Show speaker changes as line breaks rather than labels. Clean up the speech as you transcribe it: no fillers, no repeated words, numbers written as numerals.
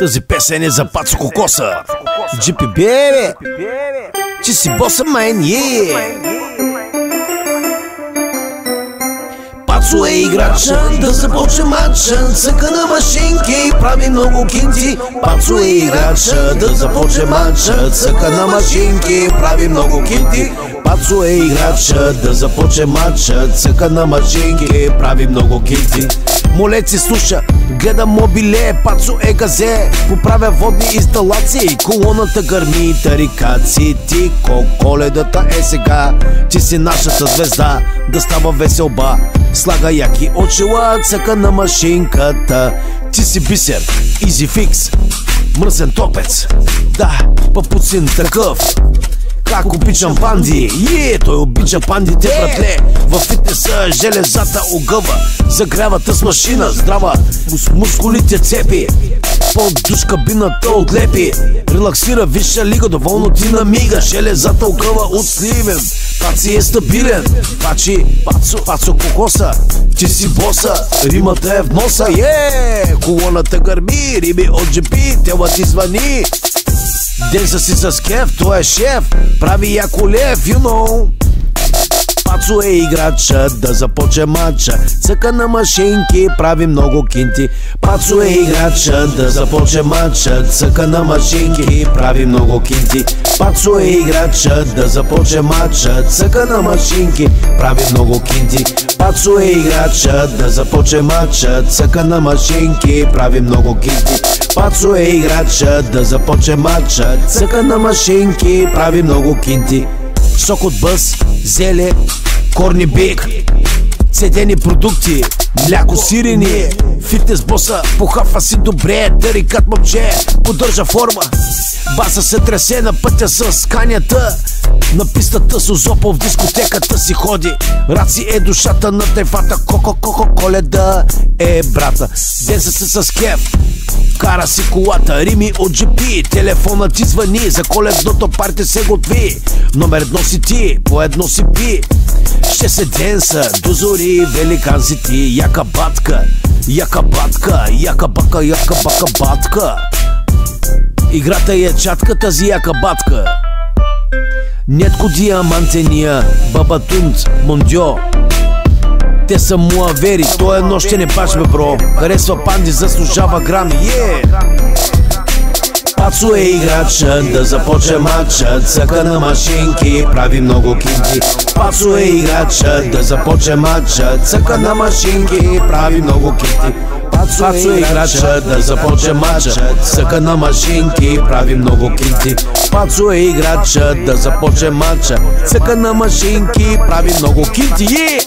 Тази песен е за Пацо Кокоса. Джипи бебе, че си боса майн, Пацо е играча, да започне матча. Цъка на машинки, прави много кинти. Пацо е играча, да започне матча. Цъка на машинки, прави много кинти. Пацо е играча, да започне матча. Цъка на машинки, прави много кинти. Молец се слуша, гледа мобиле, Пацо е газе, поправя водни инсталации. Колоната гърми тарикаци, ти Коледата е сега. Ти си нашата звезда, да става веселба. Слага яки очила, цъка на машинката. Ти си бисер, easy fix, мръсен топец. Да, папуцин такъв. Как обичам панди, той обича пандите, братле. В фитнеса железата огъва, загрявата с машина здрава, мускулите цепи, под душ кабината отлепи. Релаксира висша лига, доволно ти намига. Железата огъва от Сливен, Паци е стабилен. Пацо Кокоса, ти си боса, римата е в носа. Колоната гърми, риби от джипи, тела ти звъни. Денса си с кеф, той е шеф, прави яко лев, you know. Пацо е играча, да започне матча. Цъка на машинки, прави много кинти. Пацо е играча, да започне матча. Цъка на машинки, прави много кинти. Пацо е играча, да започне матча. Цъка на машинки, прави много кинти. Пацо е играча, да започне матча. Цъка на машинки, прави много кинти. Пацо е играча, да започне матча. Цъка на машинки, прави много кинти. Сок от бъс, зеле, корни бик, цедени продукти, мляко сирени. Фитнес боса, похапва си добре, тарикат момче, поддържа форма. Баса се тресе на пътя с канята. На пистата с Озопо, в дискотеката си ходи. Раци е душата на тайфата, Коледа е брата. Денса се с кеф, кара си колата, рими от джипи. Телефонът ти звъни, за коледното парти се готви. Номер едно си ти, по едно си пи. Ще се денса, до зори, великан си ти. Яка батка, батка. Играта е чатка, тази яка батка. Нетко диамантения, бабатунц, мондьо. Те са муавери, той е нощен пач, бе бро. Харесва панди, заслужава грами, Пацо е играча, да започне матча. Цъка на машинки, прави много кинти. Пацо е играча, да започне матча. Цъка на машинки, прави много кинти. Пацо е играча, да започне матча. Цъка на машинки, прави много кинти. Пацо е играча, да започне матча. Цъка на машинки, прави много кинти.